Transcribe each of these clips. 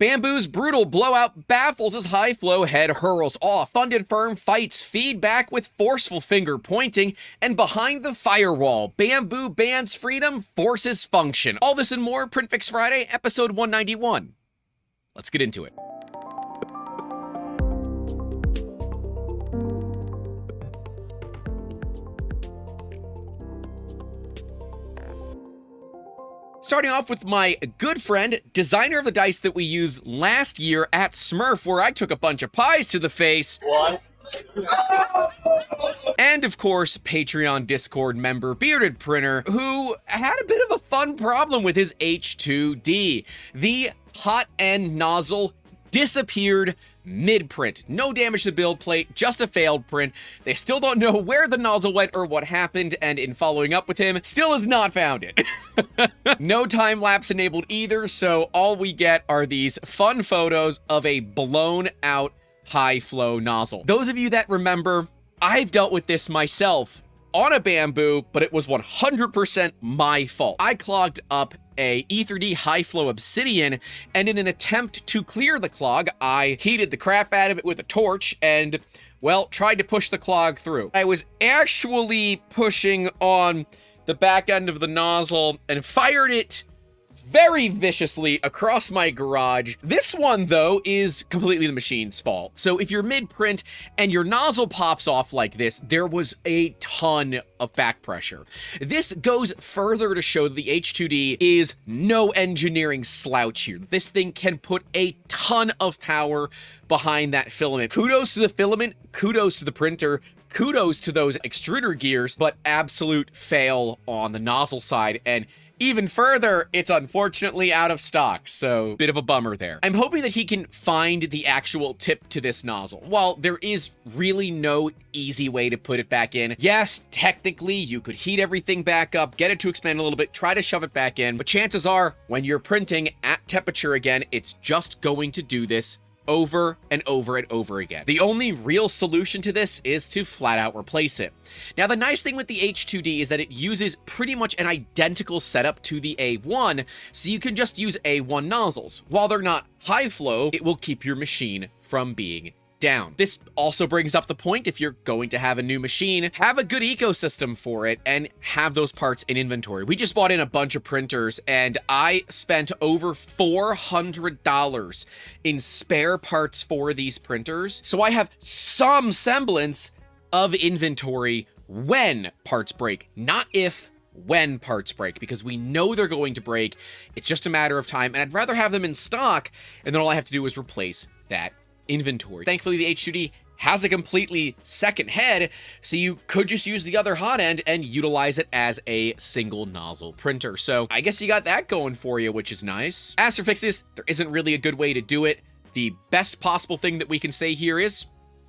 Bambu's brutal blowout baffles as high flow head hurls off. Funded firm fights feedback with forceful finger pointing, and behind the firewall, Bambu bans freedom, forces function. All this and more, PrintFix Friday, episode 191. Let's get into it. Starting off with my good friend, designer of the dice that we used last year at Smurf, where I took a bunch of pies to the face. What? And of course, Patreon Discord member, Bearded Printer, who had a bit of a fun problem with his H2D. The hot end nozzle disappeared mid-print. No damage to the build plate, just a failed print. They still don't know where the nozzle went or what happened, and in following up with him, still has not found it. No time-lapse enabled either, so all we get are these fun photos of a blown-out high-flow nozzle. Those of you that remember, I've dealt with this myself on a Bambu, but it was 100% my fault. I clogged up a E3D high flow obsidian, and in an attempt to clear the clog, I heated the crap out of it with a torch and, well, tried to push the clog through. I was actually pushing on the back end of the nozzle and fired it very viciously across my garage. This one, though, is completely the machine's fault. So if you're mid-print and your nozzle pops off like this, there was a ton of back pressure. This goes further to show that the H2D is no engineering slouch here. This thing can put a ton of power behind that filament. Kudos to the filament, kudos to the printer, kudos to those extruder gears, but absolute fail on the nozzle side. And even further, it's unfortunately out of stock, so bit of a bummer there. I'm hoping that he can find the actual tip to this nozzle. While there is really no easy way to put it back in, yes, technically you could heat everything back up, get it to expand a little bit, try to shove it back in, but chances are when you're printing at temperature again, it's just going to do this over and over and over again. The only real solution to this is to flat out replace it. Now, the nice thing with the H2D is that it uses pretty much an identical setup to the A1, so you can just use A1 nozzles. While they're not high flow, it will keep your machine from being down. This also brings up the point, if you're going to have a new machine, have a good ecosystem for it and have those parts in inventory. We just bought in a bunch of printers and I spent over $400 in spare parts for these printers. So I have some semblance of inventory when parts break, not if, when parts break, because we know they're going to break. It's just a matter of time, and I'd rather have them in stock, and then all I have to do is replace that inventory. Thankfully, the H2D has a completely second head, so you could just use the other hot end and utilize it as a single nozzle printer. So I guess you got that going for you, which is nice. As for fix this, there isn't really a good way to do it. The best possible thing that we can say here is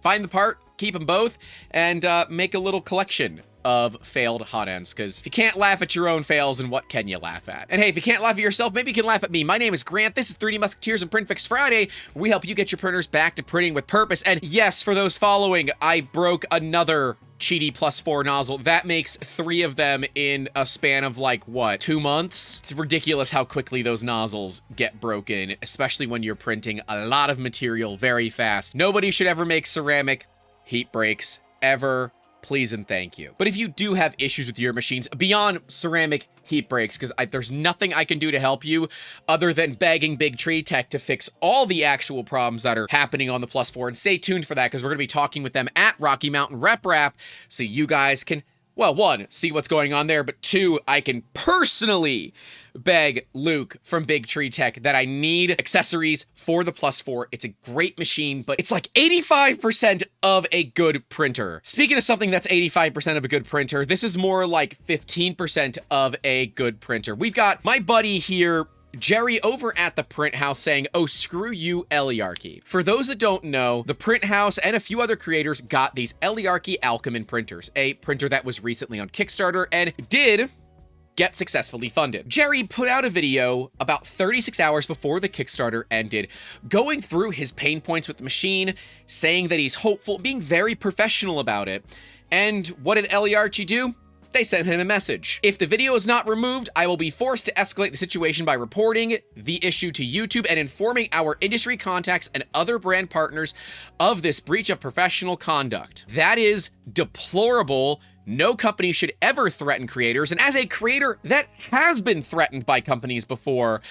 find the part, keep them both, and make a little collection of failed hot ends, because if you can't laugh at your own fails, then what can you laugh at? And hey, if you can't laugh at yourself, maybe you can laugh at me. My name is Grant. This is 3D Musketeers and PrintFix Friday, where we help you get your printers back to printing with purpose. And yes, for those following, I broke another Cheaty +4 nozzle. That makes 3 of them in a span of like, what, 2 months? It's ridiculous how quickly those nozzles get broken, especially when you're printing a lot of material very fast. Nobody should ever make ceramic heat breaks, ever. Please and thank you. But if you do have issues with your machines beyond ceramic heat breaks, because there's nothing I can do to help you other than begging Big Tree Tech to fix all the actual problems that are happening on the +4. And stay tuned for that, because we're going to be talking with them at Rocky Mountain Rep Rap, so you guys can, well, 1, see what's going on there, but 2, I can personally beg Luke from Big Tree Tech that I need accessories for the +4. It's a great machine, but it's like 85% of a good printer. Speaking of something that's 85% of a good printer, this is more like 15% of a good printer. We've got my buddy here, Jerry, over at the Print House, saying, "Oh, screw you, Eliarchy." For those that don't know, the Print House and a few other creators got these Eliarchy Alcheman printers, a printer that was recently on Kickstarter and did get successfully funded. Jerry put out a video about 36 hours before the Kickstarter ended, going through his pain points with the machine, saying that he's hopeful, being very professional about it. And what did Eliarchy do? They sent him a message. If the video is not removed, I will be forced to escalate the situation by reporting the issue to YouTube and informing our industry contacts and other brand partners of this breach of professional conduct. That is deplorable. No company should ever threaten creators, and as a creator that has been threatened by companies before,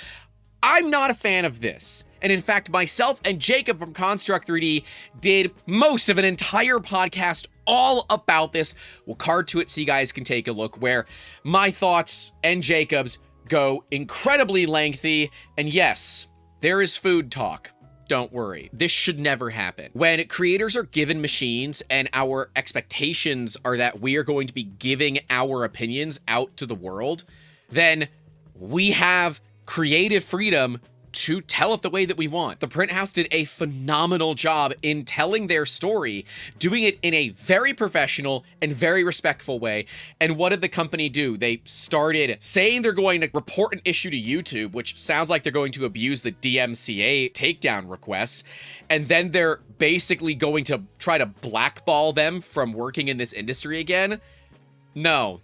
I'm not a fan of this. And in fact, myself and Jacob from Construct 3D did most of an entire podcast all about this. We'll card to it so you guys can take a look, where my thoughts and Jacob's go incredibly lengthy. And yes, there is food talk. Don't worry. This should never happen. When creators are given machines and our expectations are that we are going to be giving our opinions out to the world, then we have creative freedom to tell it the way that we want. The Print House did a phenomenal job in telling their story, doing it in a very professional and very respectful way. And what did the company do? They started saying they're going to report an issue to YouTube, which sounds like they're going to abuse the DMCA takedown requests. And then they're basically going to try to blackball them from working in this industry again. No,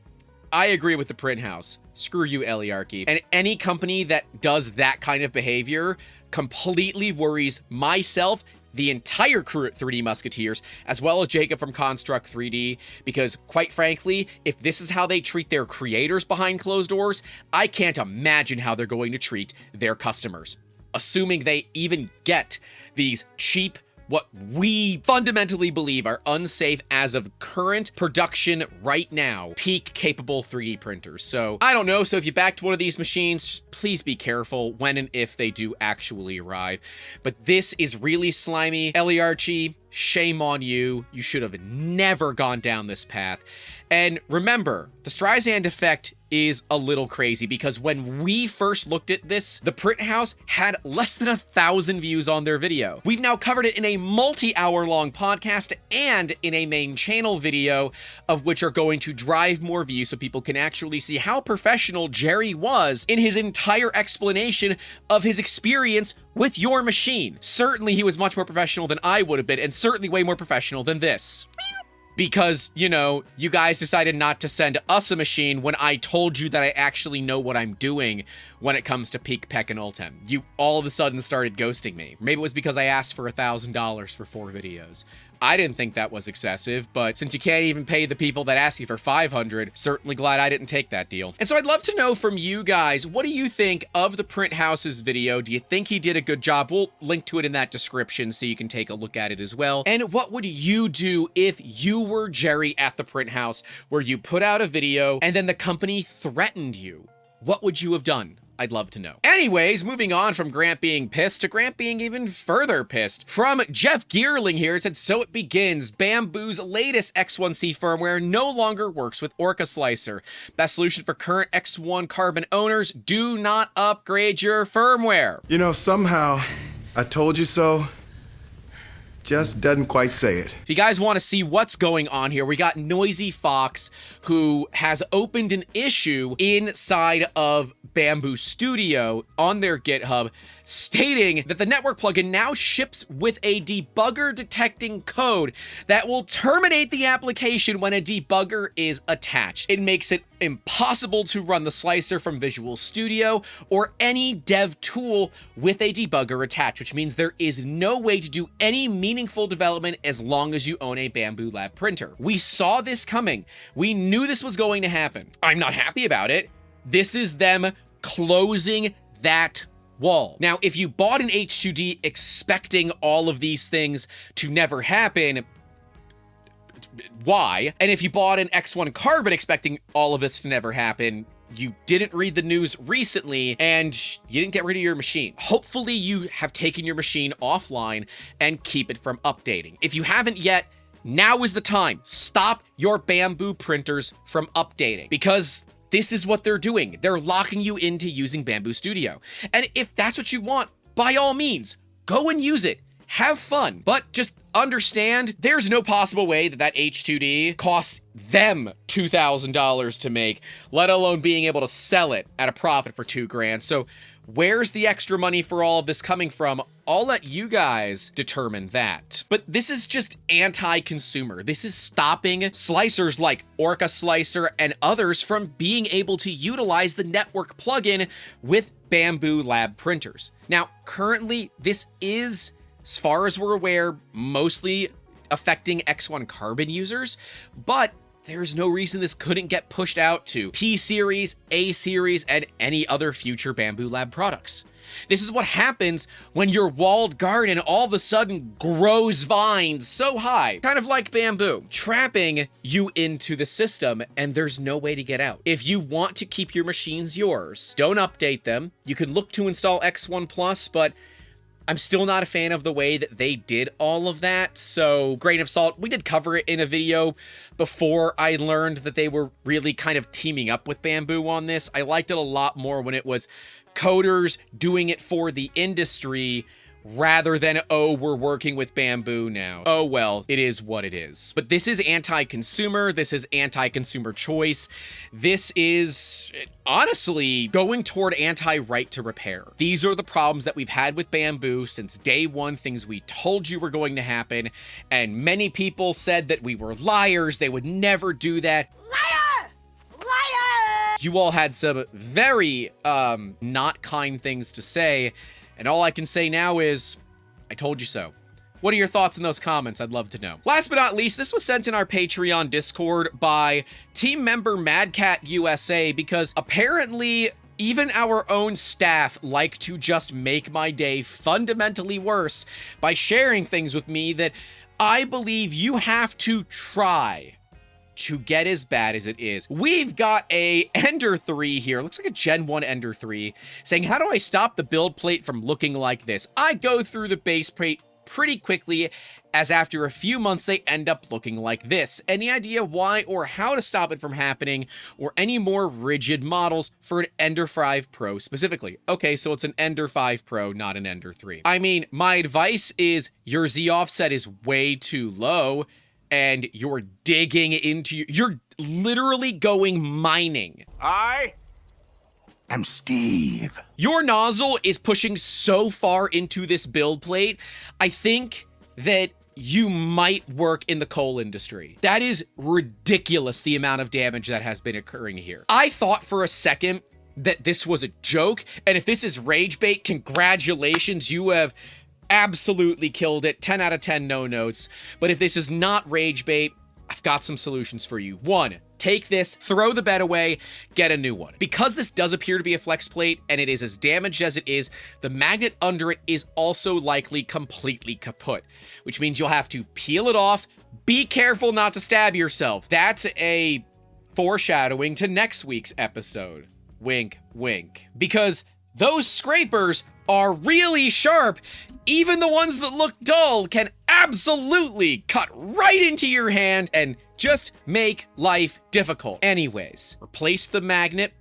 I agree with the Print House. Screw you, Eliarchy. And any company that does that kind of behavior completely worries myself, the entire crew at 3D Musketeers, as well as Jacob from Construct 3D, because quite frankly, if this is how they treat their creators behind closed doors, I can't imagine how they're going to treat their customers. Assuming they even get these cheap, what we fundamentally believe are unsafe as of current production right now, peak capable 3D printers. So I don't know. So if you backed one of these machines, please be careful when and if they do actually arrive. But this is really slimy. Eliarchy, shame on you. You should have never gone down this path. And remember, the Streisand effect is a little crazy, because when we first looked at this, the Print House had less than 1,000 views on their video. We've now covered it in a multi-hour long podcast and in a main channel video, of which are going to drive more views so people can actually see how professional Jerry was in his entire explanation of his experience with your machine. Certainly he was much more professional than I would have been, and certainly way more professional than this. Because, you know, you guys decided not to send us a machine when I told you that I actually know what I'm doing when it comes to Peak, Peck, and Ultem. You all of a sudden started ghosting me. Maybe it was because I asked for $1,000 for 4 videos. I didn't think that was excessive, but since you can't even pay the people that ask you for $500, certainly glad I didn't take that deal. And so I'd love to know from you guys, what do you think of the Print House's video? Do you think he did a good job? We'll link to it in that description so you can take a look at it as well. And what would you do if you were Jerry at the Print House, where you put out a video and then the company threatened you? What would you have done? I'd love to know. Anyways, moving on from Grant being pissed to Grant being even further pissed. From Jeff Geerling here, it said, so it begins. Bambu's latest X1C firmware no longer works with Orca Slicer. Best solution for current X1 Carbon owners, do not upgrade your firmware. You know, somehow, I told you so, just doesn't quite say it. If you guys want to see what's going on here, we got Noisy Fox, who has opened an issue inside of Bambu Studio on their GitHub, stating that the network plugin now ships with a debugger detecting code that will terminate the application when a debugger is attached. It makes it impossible to run the slicer from Visual Studio or any dev tool with a debugger attached, which means there is no way to do any meaningful development as long as you own a Bambu Lab printer. We saw this coming. We knew this was going to happen. I'm not happy about it. This is them closing that wall. Now, if you bought an H2D expecting all of these things to never happen, why? And if you bought an X1 Carbon expecting all of this to never happen, you didn't read the news recently and you didn't get rid of your machine. Hopefully you have taken your machine offline and keep it from updating. If you haven't yet, now is the time. Stop your Bambu printers from updating, because this is what they're doing. They're locking you into using Bambu Studio. And if that's what you want, by all means, go and use it. Have fun, but just understand there's no possible way that that H2D costs them $2,000 to make, let alone being able to sell it at a profit for $2,000. So where's the extra money for all of this coming from? I'll let you guys determine that. But this is just anti-consumer. This is stopping slicers like Orca Slicer and others from being able to utilize the network plugin with Bambu Lab printers. Now, currently, this is, as far as we're aware, mostly affecting X1 Carbon users, but there's no reason this couldn't get pushed out to P Series, A Series, and any other future Bambu Lab products. This is what happens when your walled garden all of a sudden grows vines so high, kind of like bamboo, trapping you into the system, and there's no way to get out. If you want to keep your machines yours, don't update them. You can look to install X1 Plus, but I'm still not a fan of the way that they did all of that, so grain of salt. We did cover it in a video before I learned that they were really kind of teaming up with Bambu on this. I liked it a lot more when it was coders doing it for the industry rather than, oh, we're working with Bambu now. Oh, well, it is what it is. But this is anti-consumer. This is anti-consumer choice. This is, honestly, going toward anti-right to repair. These are the problems that we've had with Bambu since day one, things we told you were going to happen, and many people said that we were liars, they would never do that. Liar! Liar! You all had some very, not kind things to say, and all I can say now is, I told you so. What are your thoughts in those comments? I'd love to know. Last but not least, this was sent in our Patreon Discord by team member MadCat USA, because apparently even our own staff like to just make my day fundamentally worse by sharing things with me that I believe you have to try to get as bad as it is. We've got a Ender 3 here, looks like a Gen 1 Ender 3, saying, how do I stop the build plate from looking like this? I go through the base plate pretty quickly, as after a few months they end up looking like this. Any idea why or how to stop it from happening, or any more rigid models for an Ender 5 Pro specifically? Okay, so it's an Ender 5 Pro, not an Ender 3. I mean, my advice is your Z offset is way too low, and you're digging into, you're literally going mining. I'm Steve. Your nozzle is pushing so far into this build plate, I think that you might work in the coal industry. That is ridiculous, the amount of damage that has been occurring here. I thought for a second that this was a joke, and if this is rage bait, congratulations, you have absolutely killed it. 10 out of 10 no notes. But if this is not rage bait, I've got some solutions for you. One, take this, throw the bed away, get a new one. Because this does appear to be a flex plate and it is as damaged as it is, the magnet under it is also likely completely kaput, which means you'll have to peel it off. Be careful not to stab yourself. That's a foreshadowing to next week's episode. Wink, wink. Because those scrapers are really sharp. Even the ones that look dull can absolutely cut right into your hand and just make life difficult. Anyways, replace the magnet,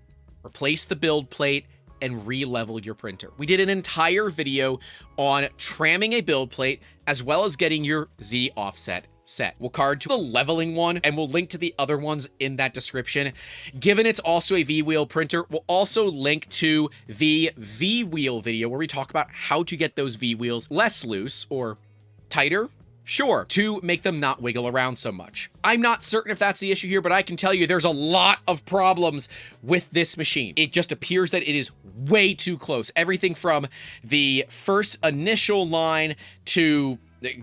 replace the build plate, and re-level your printer. We did an entire video on tramming a build plate as well as getting your Z offset set. We'll card to the leveling one, and we'll link to the other ones in that description. Given it's also a V-wheel printer, we'll also link to the V-wheel video where we talk about how to get those V-wheels less loose or tighter, sure, to make them not wiggle around so much. I'm not certain if that's the issue here, but I can tell you there's a lot of problems with this machine. It just appears that it is way too close. Everything from the first initial line to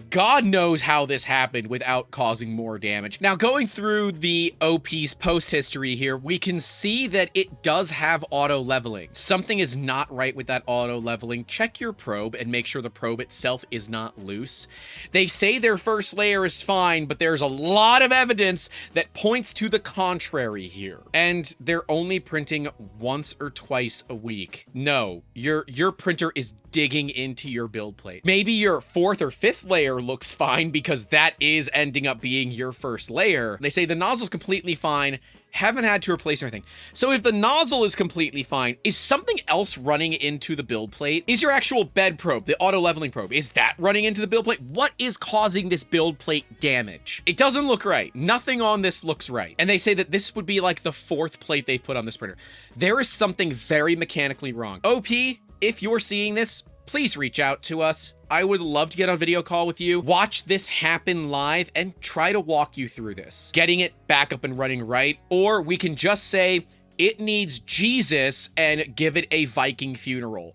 God knows how this happened without causing more damage. Now, going through the OP's post history here, we can see that it does have auto leveling. Something is not right with that auto leveling. Check your probe and make sure the probe itself is not loose. They say their first layer is fine, but there's a lot of evidence that points to the contrary here. And they're only printing once or twice a week. No, your printer is digging into your build plate. Maybe your 4th or 5th layer looks fine because that is ending up being your first layer. They say the nozzle's completely fine, haven't had to replace anything. So if the nozzle is completely fine, is something else running into the build plate? Is your actual bed probe, the auto leveling probe, is that running into the build plate? What is causing this build plate damage? It doesn't look right. Nothing on this looks right. And they say that this would be like the 4th plate they've put on this printer. There is something very mechanically wrong. OP, if you're seeing this, please reach out to us. I would love to get on a video call with you, watch this happen live, and try to walk you through this, getting it back up and running right. Or we can just say it needs Jesus and give it a Viking funeral.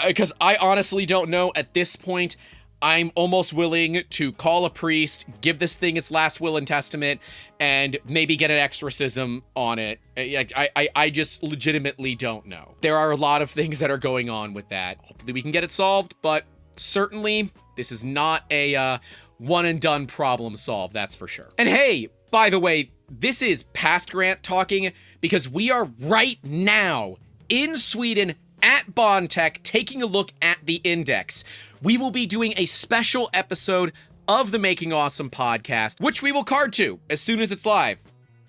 Because I honestly don't know at this point. I'm almost willing to call a priest, give this thing its last will and testament, and maybe get an exorcism on it. I just legitimately don't know. There are a lot of things that are going on with that. Hopefully we can get it solved, but certainly this is not a one and done problem solved, that's for sure. And hey, by the way, this is past Grant talking because we are right now in Sweden at Bondtech taking a look at the index. We will be doing a special episode of the Making Awesome podcast, which we will card to as soon as it's live.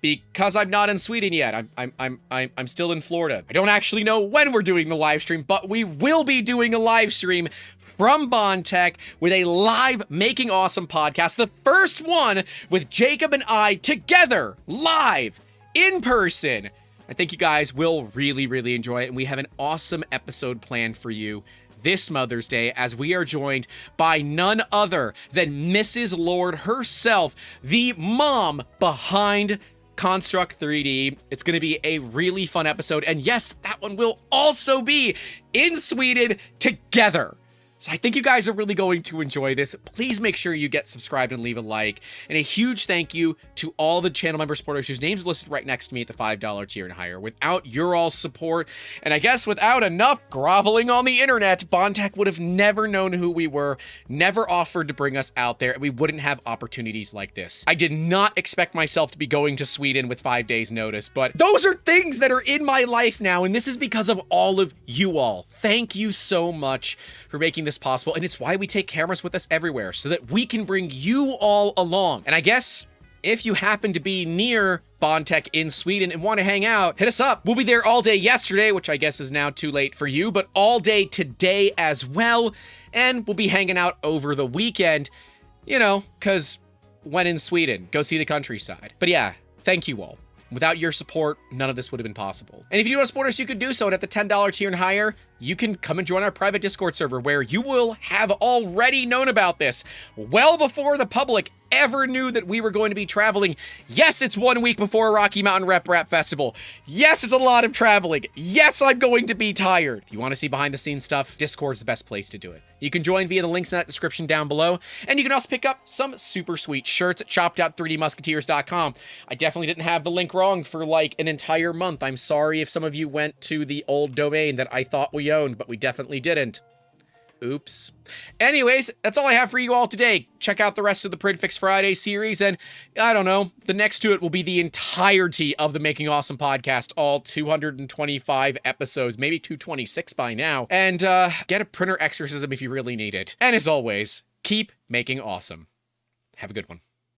Because I'm not in Sweden yet. I'm still in Florida. I don't actually know when we're doing the live stream, but we will be doing a live stream from Bondtech with a live Making Awesome podcast. The first one with Jacob and I together, live, in person. I think you guys will really, really enjoy it, and we have an awesome episode planned for you this Mother's Day as we are joined by none other than Mrs. Lord herself, the mom behind Construct 3D. It's going to be a really fun episode, and yes, that one will also be in Sweden together. So I think you guys are really going to enjoy this. Please make sure you get subscribed and leave a like. And a huge thank you to all the channel member supporters whose names are listed right next to me at the $5 tier and higher. Without your all support, and I guess without enough groveling on the internet, Bondtech would have never known who we were, never offered to bring us out there, and we wouldn't have opportunities like this. I did not expect myself to be going to Sweden with 5 days notice, but those are things that are in my life now, and this is because of all of you all. Thank you so much for making this possible, and it's why we take cameras with us everywhere, so that we can bring you all along. And I guess if you happen to be near Bondtech in Sweden and want to hang out, hit us up. We'll be there all day yesterday, which I guess is now too late for you, but all day today as well, and we'll be hanging out over the weekend, you know, because when in Sweden, go see the countryside. But yeah, thank you all. Without your support, none of this would have been possible. And if you do want to support us, you can do so. And at the $10 tier and higher, you can come and join our private Discord server where you will have already known about this well before the public ever knew that we were going to be traveling. Yes, it's 1 week before Rocky Mountain Rap Festival. Yes, it's a lot of traveling. Yes, I'm going to be tired. If you want to see behind the scenes stuff, Discord's the best place to do it. You can join via the links in that description down below, and you can also pick up some super sweet shirts at shop.3dmusketeers.com. I definitely didn't have the link wrong for like an entire month. I'm sorry if some of you went to the old domain that I thought we owned, but we definitely didn't. Oops. Anyways, that's all I have for you all today. Check out the rest of the PrintFixFriday series, and I don't know, the next to it will be the entirety of the Making Awesome podcast, all 225 episodes, maybe 226 by now, and get a printer exorcism if you really need it. And as always, keep making awesome. Have a good one.